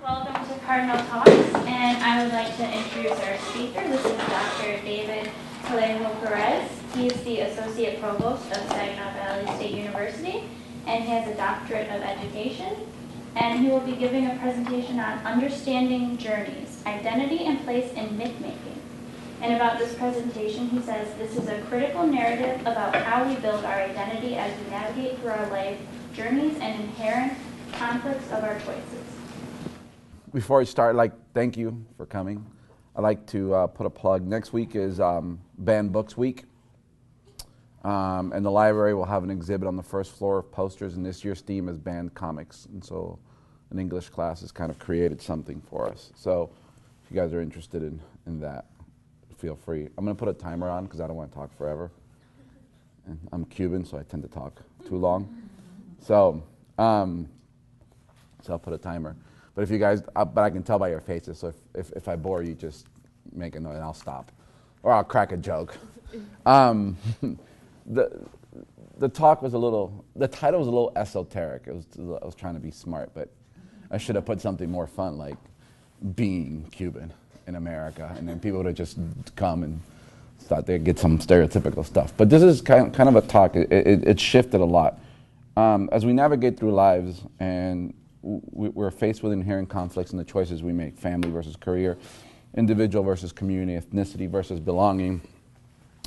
Welcome to Cardinal Talks, and I would like to introduce our speaker. This is Dr. David Callejo Perez. He is the Associate Provost of Saginaw Valley State University, and he has a Doctorate of Education. And he will be giving a presentation on understanding journeys, identity and place in myth-making. And about this presentation, he says, this is a critical narrative about how we build our identity as we navigate through our life journeys and inherent conflicts of our choices. Before we start, thank you for coming. I'd like to put a plug. Next week is Banned Books Week. And the library will have an exhibit on the first floor of posters, and this year's theme is banned comics. And so an English class has kind of created something for us. So if you guys are interested in that, feel free. I'm going to put a timer on because I don't want to talk forever. And I'm Cuban, so I tend to talk too long. So I'll put a timer. But if you guys, but I can tell by your faces, so if I bore you, just make a noise and I'll stop. Or I'll crack a joke. The talk was the title was a little esoteric. I was trying to be smart, but I should have put something more fun, like being Cuban in America, and then people would have just come and thought they'd get some stereotypical stuff. But this is kind of a talk. It shifted a lot. As we navigate through lives and we're faced with inherent conflicts in the choices we make, family versus career, individual versus community, ethnicity versus belonging.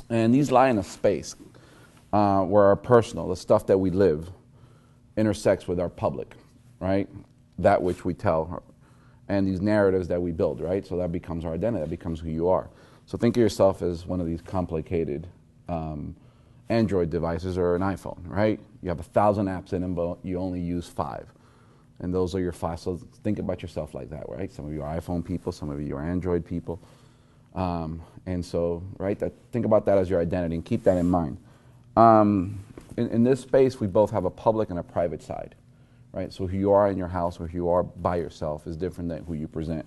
And these lie in a space where our personal, the stuff that we live, intersects with our public, right? That which we tell, and these narratives that we build, right? So that becomes our identity, that becomes who you are. So think of yourself as one of these complicated Android devices or an iPhone, right? You have 1,000 apps in them, but you only use 5. And those are your 5. So think about yourself like that, right? Some of you are iPhone people, some of you are Android people. And so, right, think about that as your identity and keep that in mind. In this space, we both have a public and a private side, right? So who you are in your house or who you are by yourself is different than who you present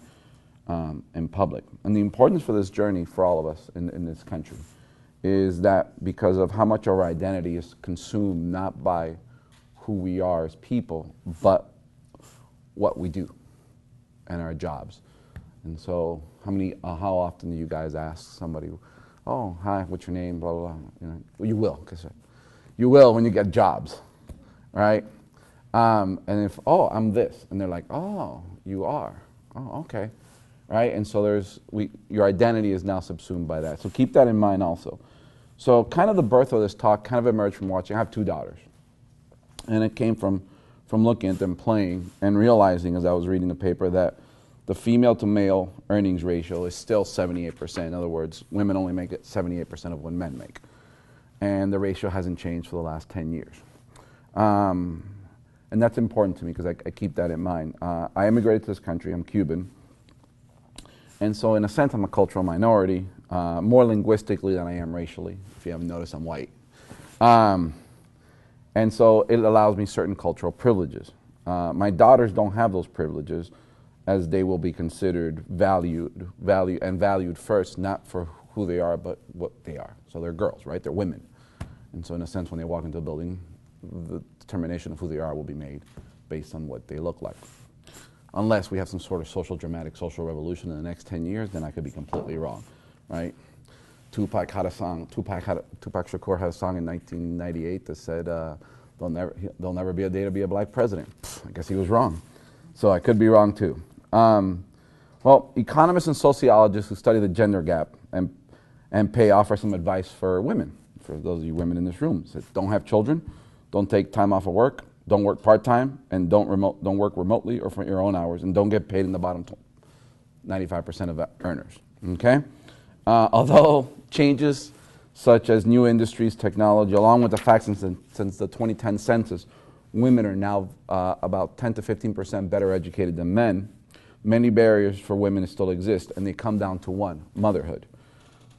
in public. And the importance for this journey for all of us in this country is that because of how much of our identity is consumed not by who we are as people, but what we do and our jobs. And so how often do you guys ask somebody, oh, hi, what's your name, blah, blah, blah. Well, you will, because you will when you get jobs, right? And if, oh, I'm this, and they're like, oh, you are, oh, okay, right? And so your identity is now subsumed by that. So keep that in mind also. So kind of the birth of this talk kind of emerged from watching. I have 2 daughters, and it came from looking at them playing and realizing as I was reading the paper that the female to male earnings ratio is still 78%. In other words, women only make it 78% of what men make. And the ratio hasn't changed for the last 10 years. And that's important to me because I keep that in mind. I immigrated to this country. I'm Cuban. And so in a sense, I'm a cultural minority, more linguistically than I am racially. If you haven't noticed, I'm white. And so it allows me certain cultural privileges. My daughters don't have those privileges as they will be considered valued first, not for who they are, but what they are. So they're girls, right? They're women. And so in a sense, when they walk into a building, the determination of who they are will be made based on what they look like. Unless we have some sort of dramatic social revolution in the next 10 years, then I could be completely wrong, right? Tupac Shakur had a song in 1998 that said, there'll never be a day to be a black president. I guess he was wrong. So I could be wrong too. Well, economists and sociologists who study the gender gap and pay offer some advice for women, for those of you women in this room. Said, don't have children, don't take time off of work, don't work part-time, and don't work remotely or for your own hours, and don't get paid in the bottom 95% of earners, okay? Although changes such as new industries, technology, along with the fact since the 2010 census, women are now about 10 to 15% better educated than men, many barriers for women still exist, and they come down to one, motherhood.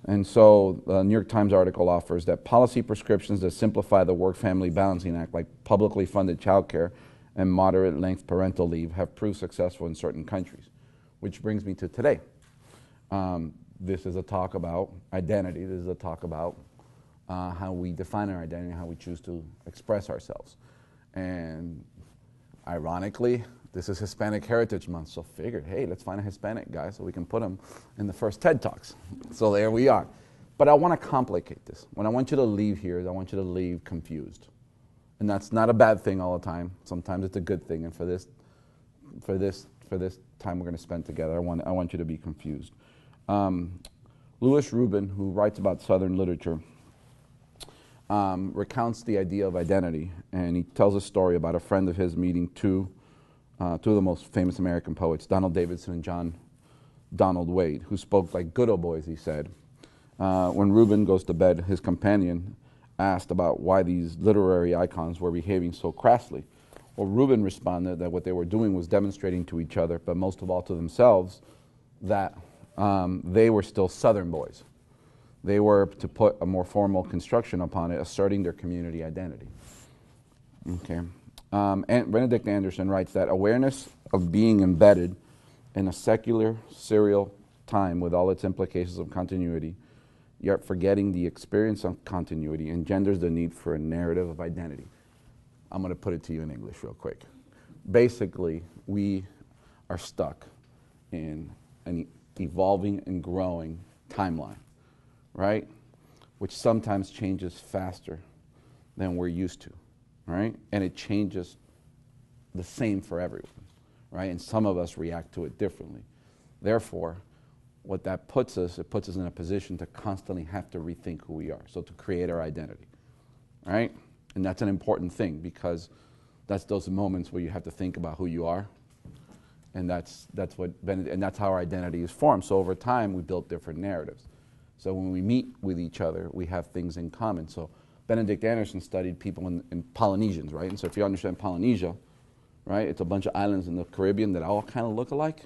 And so the New York Times article offers that policy prescriptions that simplify the work-family balancing act, like publicly funded childcare and moderate-length parental leave, have proved successful in certain countries, which brings me to today. This is a talk about identity. This is a talk about how we define our identity, how we choose to express ourselves. And ironically, this is Hispanic Heritage Month, so figured, hey, let's find a Hispanic guy so we can put him in the first TED Talks. So there we are. But I want to complicate this. When I want you to leave here, I want you to leave confused. And that's not a bad thing all the time. Sometimes it's a good thing. And for this time we're going to spend together, I want you to be confused. Louis Rubin, who writes about Southern literature, recounts the idea of identity, and he tells a story about a friend of his meeting two of the most famous American poets, Donald Davidson and John Donald Wade, who spoke like good old boys, he said. When Rubin goes to bed, his companion asked about why these literary icons were behaving so crassly. Well, Rubin responded that what they were doing was demonstrating to each other, but most of all to themselves, that they were still Southern boys. They were, to put a more formal construction upon it, asserting their community identity. Okay. And Benedict Anderson writes that awareness of being embedded in a secular, serial time with all its implications of continuity, yet forgetting the experience of continuity, engenders the need for a narrative of identity. I'm going to put it to you in English real quick. Basically, we are stuck in an evolving and growing timeline, right? Which sometimes changes faster than we're used to, right? And it changes the same for everyone, right? And some of us react to it differently. Therefore, what that puts us in a position to constantly have to rethink who we are, so to create our identity, right? And that's an important thing, because that's those moments where you have to think about who you are, and that's how our identity is formed. So over time, we built different narratives. So when we meet with each other, we have things in common. So Benedict Anderson studied people in Polynesians, right? And so if you understand Polynesia, right, it's a bunch of islands in the Caribbean that all kind of look alike,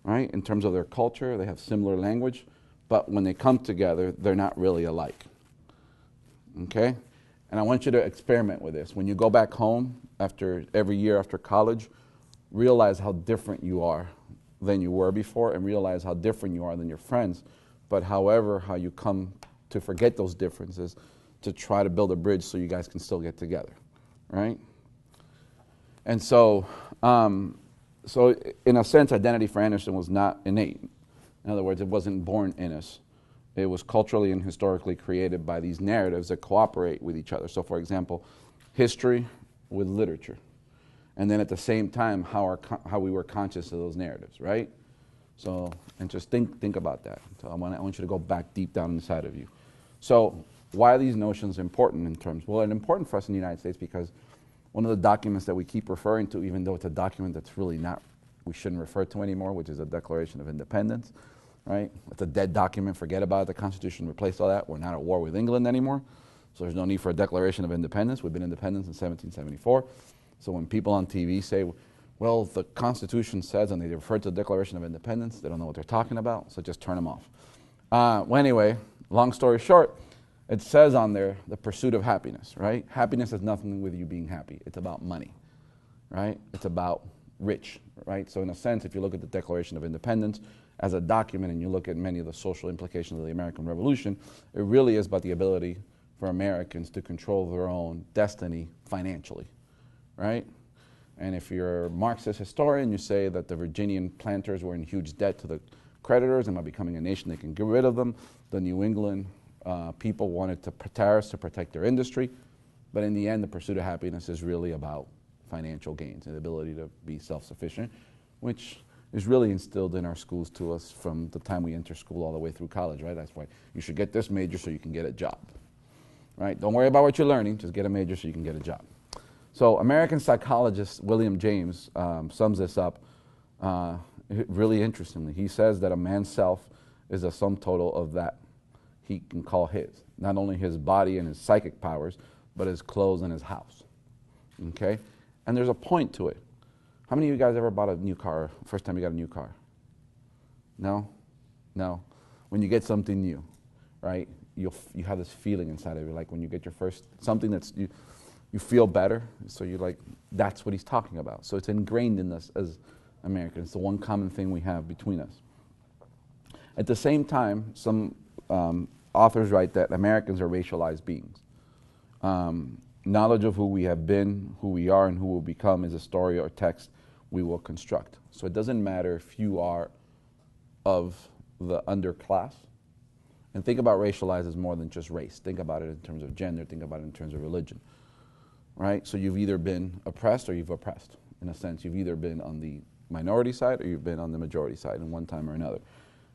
right? In terms of their culture, they have similar language, but when they come together, they're not really alike, okay? And I want you to experiment with this. When you go back home every year after college, realize how different you are than you were before, and realize how different you are than your friends. But however, how you come to forget those differences to try to build a bridge so you guys can still get together, right? And so in a sense, identity for Anderson was not innate. In other words, it wasn't born in us. It was culturally and historically created by these narratives that cooperate with each other. So for example, history with literature. And then at the same time, how we were conscious of those narratives, right? So, and just think about that. So I want you to go back deep down inside of you. So why are these notions important in terms? Well, they're important for us in the United States because one of the documents that we keep referring to, even though it's a document that's really not, we shouldn't refer to anymore, which is a Declaration of Independence, right? It's a dead document, forget about it. The Constitution replaced all that. We're not at war with England anymore, so there's no need for a Declaration of Independence. We've been independent since 1774. So when people on TV say, well, the Constitution says, and they refer to the Declaration of Independence, they don't know what they're talking about, so just turn them off. Well, anyway, long story short, it says on there, the pursuit of happiness, right? Happiness has nothing to do with you being happy. It's about money, right? It's about rich, right? So in a sense, if you look at the Declaration of Independence as a document and you look at many of the social implications of the American Revolution, it really is about the ability for Americans to control their own destiny financially, right? And if you're a Marxist historian, you say that the Virginian planters were in huge debt to the creditors, and by becoming a nation they can get rid of them. The New England people wanted tariffs to protect their industry, but in the end the pursuit of happiness is really about financial gains and the ability to be self-sufficient, which is really instilled in our schools to us from the time we enter school all the way through college, right? That's why you should get this major so you can get a job, right? Don't worry about what you're learning, just get a major so you can get a job. So American psychologist William James sums this up really interestingly. He says that a man's self is a sum total of that he can call his. Not only his body and his psychic powers, but his clothes and his house. Okay? And there's a point to it. How many of you guys ever bought a new car, first time you got a new car? No? No. When you get something new, right, you have this feeling inside of you, like when you get your first, something that's, you feel better, so you're like, that's what he's talking about. So it's ingrained in us as Americans. It's the one common thing we have between us. At the same time, some authors write that Americans are racialized beings. Knowledge of who we have been, who we are, and who we'll become is a story or text we will construct. So it doesn't matter if you are of the underclass. And think about racialized as more than just race. Think about it in terms of gender. Think about it in terms of religion. Right? So you've either been oppressed or you've oppressed. In a sense, you've either been on the minority side or you've been on the majority side in one time or another.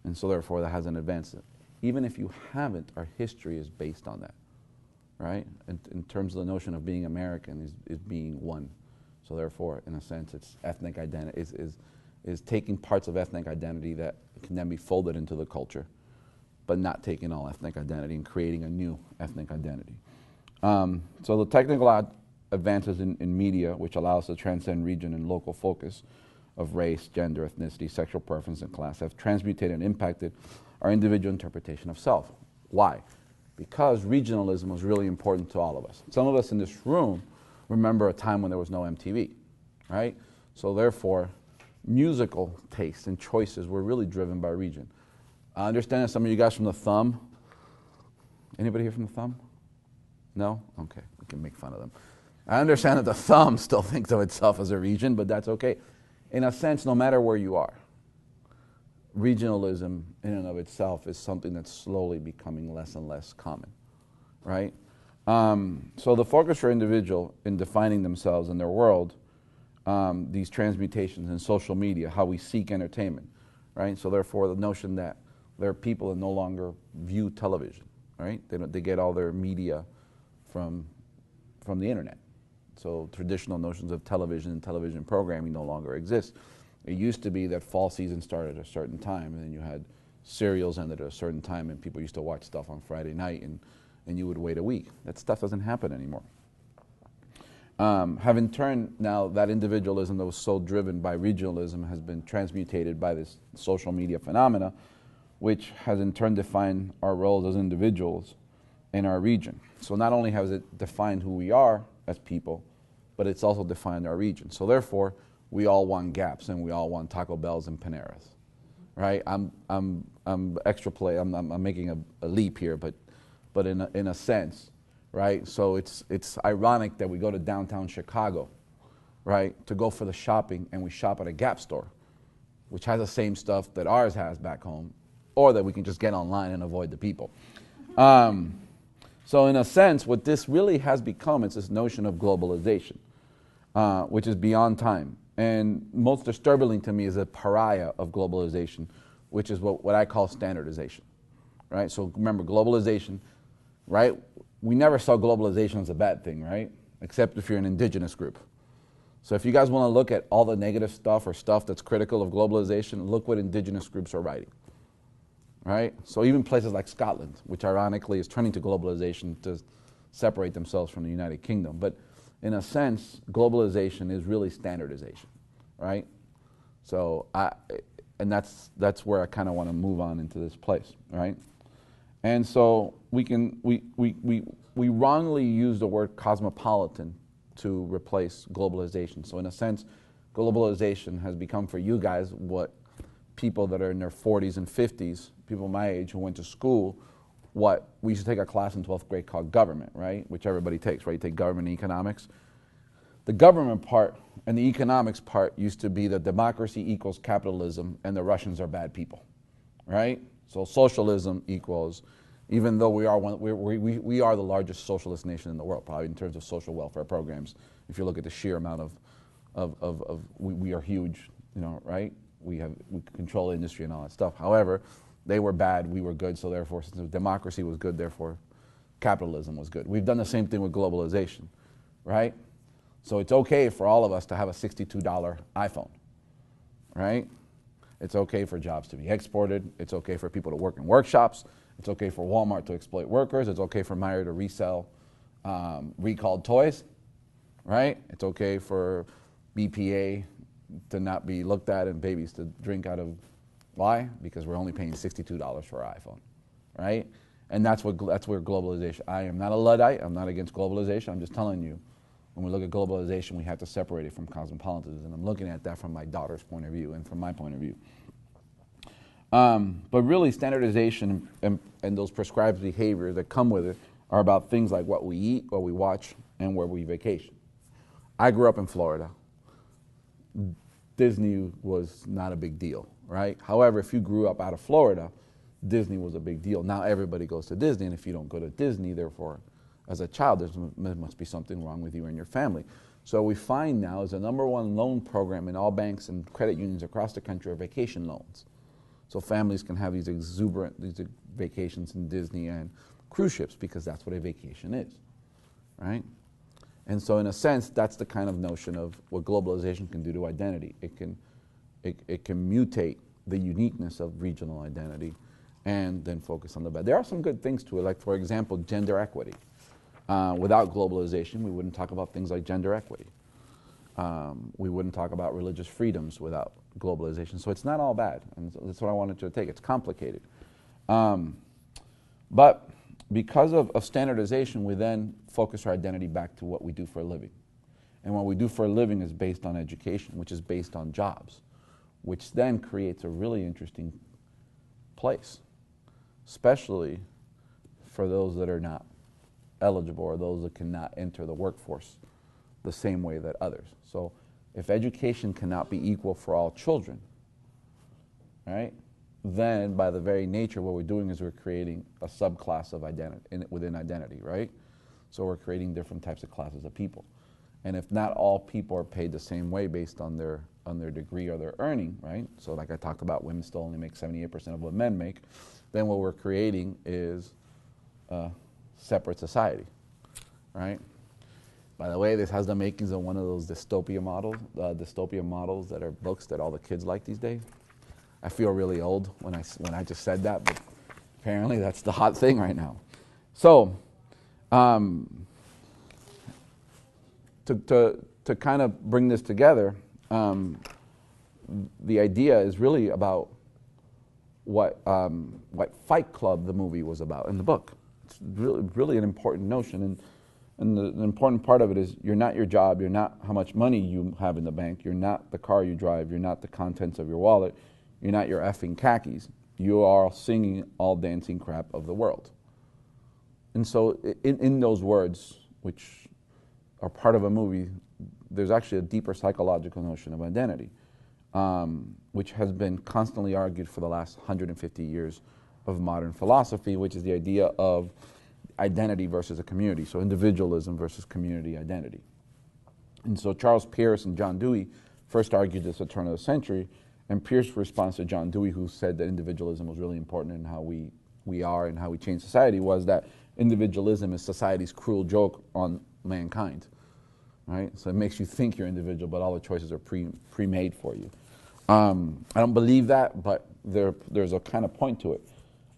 And so therefore that has an advance. Even if you haven't, our history is based on that. Right? In terms of the notion of being American is being one. So therefore, in a sense, it's ethnic identity, is taking parts of ethnic identity that can then be folded into the culture, but not taking all ethnic identity and creating a new ethnic identity. So the technical advances in media, which allow us to transcend region and local focus of race, gender, ethnicity, sexual preference, and class, have transmutated and impacted our individual interpretation of self. Why? Because regionalism was really important to all of us. Some of us in this room remember a time when there was no MTV, right? So therefore, musical tastes and choices were really driven by region. I understand that some of you guys from the Thumb. Anybody here from the Thumb? No? Okay, we can make fun of them. I understand that the Thumb still thinks of itself as a region, but that's okay. In a sense, no matter where you are, regionalism in and of itself is something that's slowly becoming less and less common, right? So the focus for individual in defining themselves and their world, these transmutations in social media, how we seek entertainment, right? So therefore the notion that there are people that no longer view television, right? They get all their media from the internet. So traditional notions of television and television programming no longer exist. It used to be that fall season started at a certain time, and then you had serials ended at a certain time, and people used to watch stuff on Friday night, and you would wait a week. That stuff doesn't happen anymore. Having turned now that individualism that was so driven by regionalism has been transmutated by this social media phenomena, which has in turn defined our roles as individuals in our region. So not only has it defined who we are as people, but it's also defined our region. So therefore, we all want Gaps and we all want Taco Bells and Paneras, right? I'm making a leap here, but in a sense, right? So it's ironic that we go to downtown Chicago, right, to go for the shopping, and we shop at a Gap store, which has the same stuff that ours has back home, or that we can just get online and avoid the people. So in a sense, what this really has become is this notion of globalization, which is beyond time. And most disturbing to me is a pariah of globalization, which is what I call standardization, right? So remember, globalization, right? We never saw globalization as a bad thing, right? Except if you're an indigenous group. So if you guys want to look at all the negative stuff or stuff that's critical of globalization, look what indigenous groups are writing, right? So even places like Scotland, which ironically is turning to globalization to separate themselves from the United Kingdom. But in a sense, globalization is really standardization, right? So that's where I kind of want to move on into this place, right? And so we wrongly use the word cosmopolitan to replace globalization. So in a sense, globalization has become for you guys what people that are in their 40s and 50s, people my age who went to school, what we used to take a class in 12th grade called government, right? Which everybody takes, right? You take government and economics. The government part and the economics part used to be that democracy equals capitalism and the Russians are bad people, right? So socialism equals, even though we are the largest socialist nation in the world, probably in terms of social welfare programs. If you look at the sheer amount we are huge, you know, right? We control the industry and all that stuff. However, they were bad, we were good, so therefore, since democracy was good, therefore capitalism was good. We've done the same thing with globalization, right? So it's okay for all of us to have a $62 iPhone, right? It's okay for jobs to be exported. It's okay for people to work in workshops. It's okay for Walmart to exploit workers. It's okay for Meijer to resell recalled toys, right? It's okay for BPA to not be looked at and babies to drink out of. Why? Because we're only paying $62 for our iPhone, right? And that's where globalization. I am not a Luddite. I'm not against globalization. I'm just telling you, when we look at globalization, we have to separate it from cosmopolitanism. And I'm looking at that from my daughter's point of view and from my point of view. But really, standardization and those prescribed behaviors that come with it are about things like what we eat, what we watch, and where we vacation. I grew up in Florida. Disney was not a big deal, right? However, if you grew up out of Florida, Disney was a big deal. Now everybody goes to Disney, and if you don't go to Disney, therefore, as a child, there must be something wrong with you and your family. So we find now is the #1 loan program in all banks and credit unions across the country are vacation loans. So families can have these vacations in Disney and cruise ships because that's what a vacation is, right? And so in a sense, that's the kind of notion of what globalization can do to identity. It can mutate the uniqueness of regional identity and then focus on the bad. There are some good things to it, like for example, gender equity. Without globalization, we wouldn't talk about things like gender equity. We wouldn't talk about religious freedoms without globalization. So it's not all bad, and that's what I wanted to take. It's complicated. But because of standardization, we then focus our identity back to what we do for a living. And what we do for a living is based on education, which is based on jobs, which then creates a really interesting place, especially for those that are not eligible or those that cannot enter the workforce the same way that others. So if education cannot be equal for all children, right, then by the very nature what we're doing is we're creating a subclass of identity within identity, right? So we're creating different types of classes of people. And if not all people are paid the same way based on their degree or their earning, right? So like I talked about, women still only make 78% of what men make, then what we're creating is a separate society, right? By the way, this has the makings of one of those dystopia models that are books that all the kids like these days. I feel really old when I just said that, but apparently that's the hot thing right now. So, to kind of bring this together, the idea is really about what Fight Club, the movie, was about in the book. It's really an important notion, and the important part of it is you're not your job, you're not how much money you have in the bank, you're not the car you drive, you're not the contents of your wallet, you're not your effing khakis. You are singing all dancing crap of the world. And so in those words, which are part of a movie, there's actually a deeper psychological notion of identity, which has been constantly argued for the last 150 years of modern philosophy, which is the idea of identity versus a community, so individualism versus community identity. And so Charles Peirce and John Dewey first argued this at the turn of the century, and Peirce's response to John Dewey, who said that individualism was really important in how we are and how we change society, was that individualism is society's cruel joke on mankind, right? So it makes you think you're individual, but all the choices are pre-made for you. I don't believe that, but there's a kind of point to it.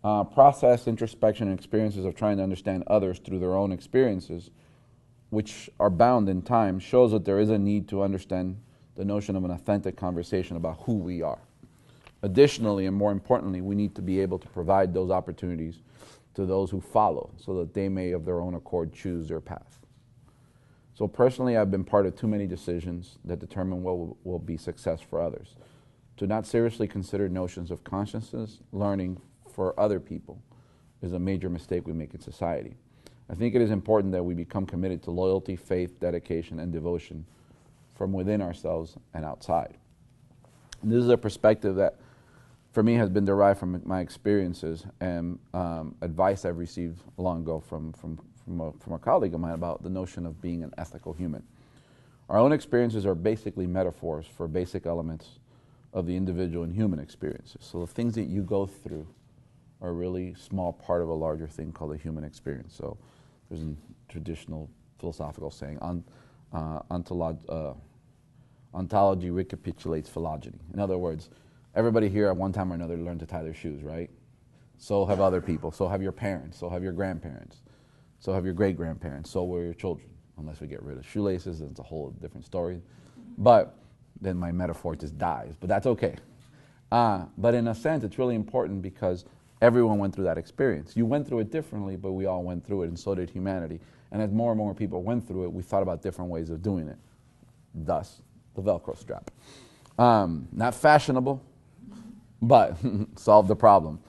Process, introspection, and experiences of trying to understand others through their own experiences, which are bound in time, shows that there is a need to understand the notion of an authentic conversation about who we are. Additionally, and more importantly, we need to be able to provide those opportunities to those who follow so that they may of their own accord choose their path. So personally, I've been part of too many decisions that determine what will be success for others. To not seriously consider notions of consciousness, learning for other people is a major mistake we make in society. I think it is important that we become committed to loyalty, faith, dedication, and devotion from within ourselves and outside. And this is a perspective that, for me, has been derived from my experiences and advice I've received long ago from a colleague of mine about the notion of being an ethical human. Our own experiences are basically metaphors for basic elements of the individual and human experiences. So the things that you go through are a really small part of a larger thing called the human experience. So there's a traditional philosophical saying, ontology recapitulates phylogeny. In other words, everybody here at one time or another learned to tie their shoes, right? So have other people, so have your parents, so have your grandparents, so have your great-grandparents, so were your children. Unless we get rid of shoelaces, it's a whole different story. But then my metaphor just dies, but that's okay. But in a sense, it's really important because everyone went through that experience. You went through it differently, but we all went through it, and so did humanity. And as more and more people went through it, we thought about different ways of doing it. Thus, the Velcro strap. Not fashionable, but solved the problem.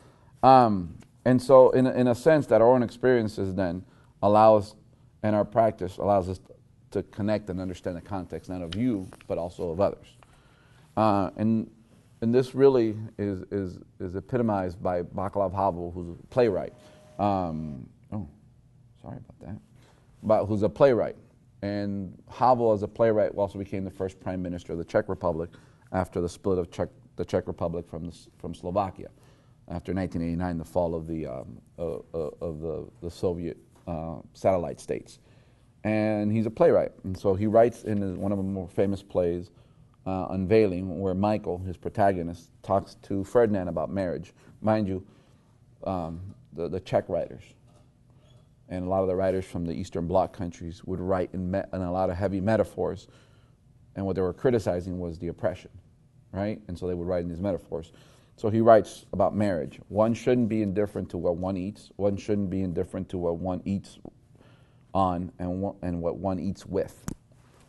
And so in a sense, that our own experiences then allow us, and our practice allows us to connect and understand the context, not of you, but also of others. And this really is epitomized by Václav Havel, who's a playwright. Sorry about that. But who's a playwright. And Havel, as a playwright, also became the first prime minister of the Czech Republic after the split of the Czech Republic from Slovakia. After 1989, the fall of the Soviet satellite states. And he's a playwright. And so he writes in one of the more famous plays, Unveiling, where Michael, his protagonist, talks to Ferdinand about marriage. Mind you, the Czech writers and a lot of the writers from the Eastern Bloc countries would write in a lot of heavy metaphors, and what they were criticizing was the oppression, right? And so they would write in these metaphors. So he writes about marriage. One shouldn't be indifferent to what one eats. One shouldn't be indifferent to what one eats on and what one eats with.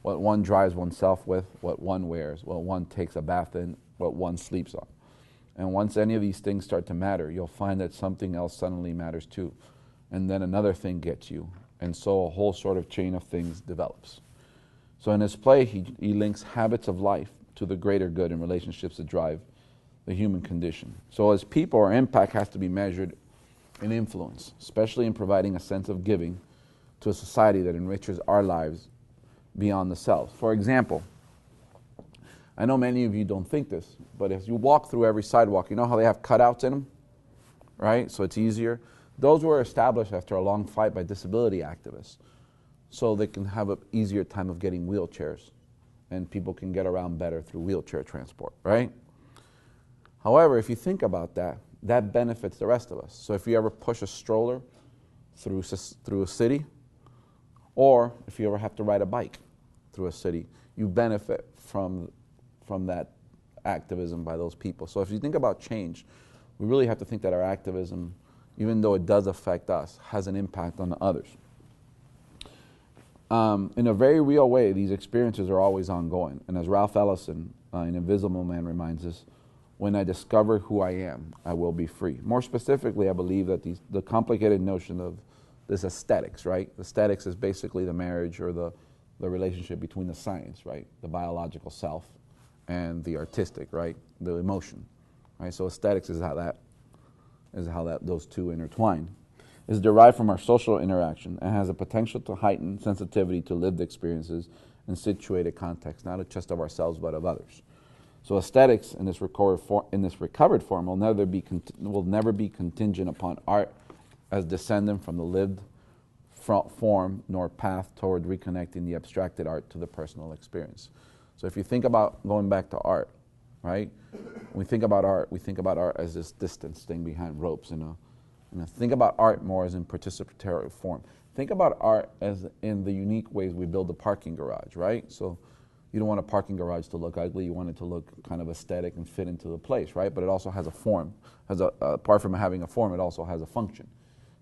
What one dries oneself with, what one wears, what one takes a bath in, what one sleeps on. And once any of these things start to matter, you'll find that something else suddenly matters too. And then another thing gets you. And so a whole sort of chain of things develops. So in his play, he links habits of life to the greater good and relationships that drive the human condition. So as people, our impact has to be measured in influence, especially in providing a sense of giving to a society that enriches our lives beyond the self. For example, I know many of you don't think this, but if you walk through every sidewalk, you know how they have cutouts in them, right? So it's easier. Those were established after a long fight by disability activists, so they can have an easier time of getting wheelchairs, and people can get around better through wheelchair transport, right? However, if you think about that, that benefits the rest of us. So if you ever push a stroller through a city, or if you ever have to ride a bike through a city, you benefit from that activism by those people. So if you think about change, we really have to think that our activism, even though it does affect us, has an impact on the others. In a very real way, these experiences are always ongoing. And as Ralph Ellison in Invisible Man reminds us, when I discover who I am, I will be free. More specifically, I believe that the complicated notion of this aesthetics, right? Aesthetics is basically the marriage or the relationship between the science, right? The biological self and the artistic, right? The emotion, right? So aesthetics is how those two intertwine. Is derived from our social interaction and has a potential to heighten sensitivity to lived experiences in situated context, not just of ourselves but of others. So aesthetics in this recovered form will never be contingent upon art as descendant from the lived form nor path toward reconnecting the abstracted art to the personal experience. So if you think about going back to art, right? When we think about art as this distance thing behind ropes. Think about art more as in participatory form. Think about art as in the unique ways we build a parking garage, right? So you don't want a parking garage to look ugly. You want it to look kind of aesthetic and fit into the place, right? But it also has a form. Apart from having a form, it also has a function.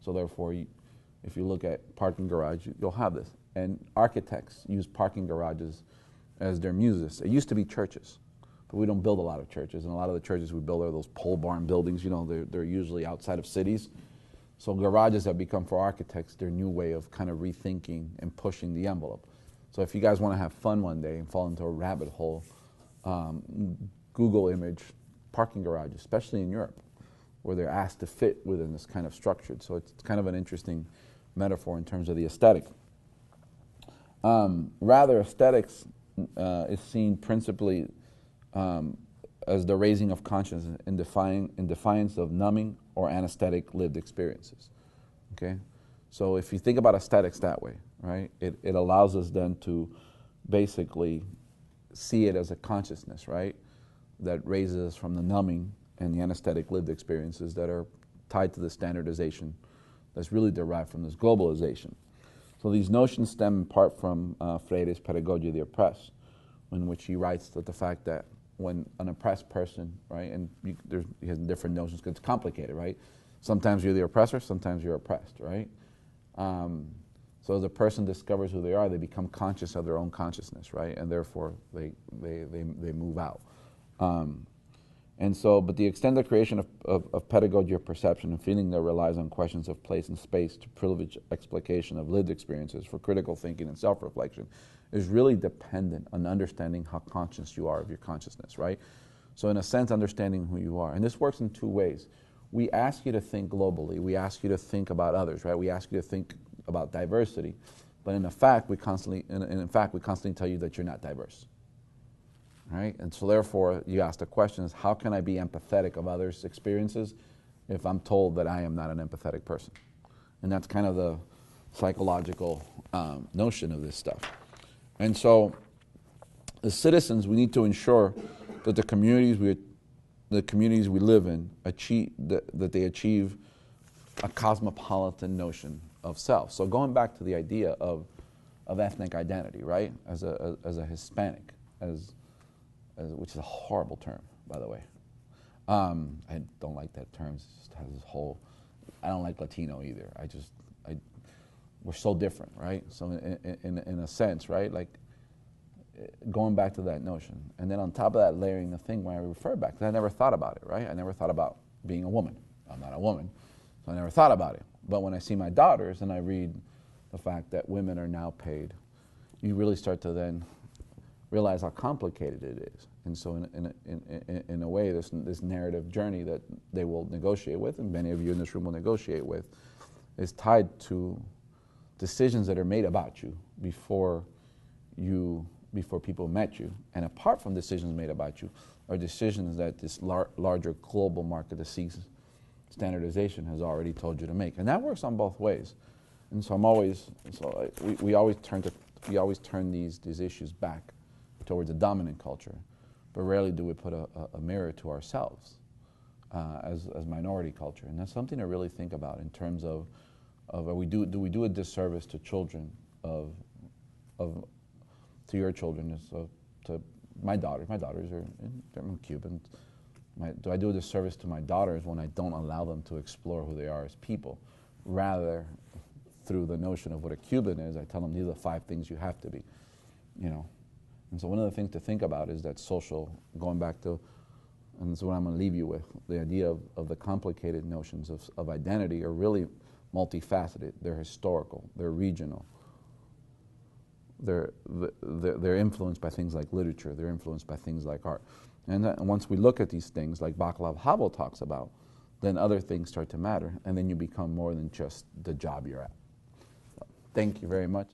So therefore, if you look at parking garage, you'll have this. And architects use parking garages as their muses. It used to be churches, but we don't build a lot of churches. And a lot of the churches we build are those pole barn buildings. They're usually outside of cities. So garages have become, for architects, their new way of kind of rethinking and pushing the envelope. So if you guys want to have fun one day and fall into a rabbit hole, Google image parking garages, especially in Europe, where they're asked to fit within this kind of structured. So it's kind of an interesting metaphor in terms of the aesthetic. Rather, aesthetics is seen principally as the raising of consciousness in defiance of numbing or anesthetic lived experiences. Okay? So if you think about aesthetics that way, right, it allows us then to basically see it as a consciousness, right, that raises us from the numbing and the anesthetic lived experiences that are tied to the standardization that's really derived from this globalization. So these notions stem in part from Freire's Pedagogy of the Oppressed, in which he writes that the fact that when an oppressed person, right, and he has different notions because it's complicated, right? Sometimes you're the oppressor, sometimes you're oppressed, right? So as a person discovers who they are, they become conscious of their own consciousness, right? And therefore they move out. And so, but the extended creation of pedagogy of perception and feeling that relies on questions of place and space to privilege explication of lived experiences for critical thinking and self-reflection is really dependent on understanding how conscious you are of your consciousness, right? So in a sense, understanding who you are. And this works in two ways. We ask you to think globally. We ask you to think about others, right? We ask you to think about diversity. But in fact, we constantly tell you that you're not diverse. Right? And so therefore, you ask the question is, how can I be empathetic of others' experiences if I'm told that I am not an empathetic person? And that's kind of the psychological notion of this stuff. And so, as citizens, we need to ensure that the communities we live in that they achieve a cosmopolitan notion of self. So going back to the idea of ethnic identity, right? As a Hispanic, which is a horrible term, by the way. I don't like that term. It just has this whole. I don't like Latino either. We're so different, right? So in a sense, right? Like going back to that notion, and then on top of that, layering the thing when I refer back, because I never thought about it, right? I never thought about being a woman. I'm not a woman, so I never thought about it. But when I see my daughters and I read the fact that women are now paid, you really start to then realize how complicated it is. And so in a way, this narrative journey that they will negotiate with, and many of you in this room will negotiate with, is tied to decisions that are made about you before people met you. And apart from decisions made about you, are decisions that this larger global market that seeks standardization has already told you to make. And that works on both ways. And so we always turn these issues back towards a dominant culture, but rarely do we put a mirror to ourselves as minority culture. And that's something to really think about in terms of do we do a disservice to children to your children, to my daughters. My daughters they're Cuban. Do I do a disservice to my daughters when I don't allow them to explore who they are as people? Rather, through the notion of what a Cuban is, I tell them these are the 5 things you have to be, And so one of the things to think about is that social, going back to, and this is what I'm going to leave you with, the idea of the complicated notions of identity are really multifaceted. They're historical, they're regional, they're influenced by things like literature, they're influenced by things like art. And once we look at these things, like Václav Havel talks about, then other things start to matter, and then you become more than just the job you're at. So, thank you very much.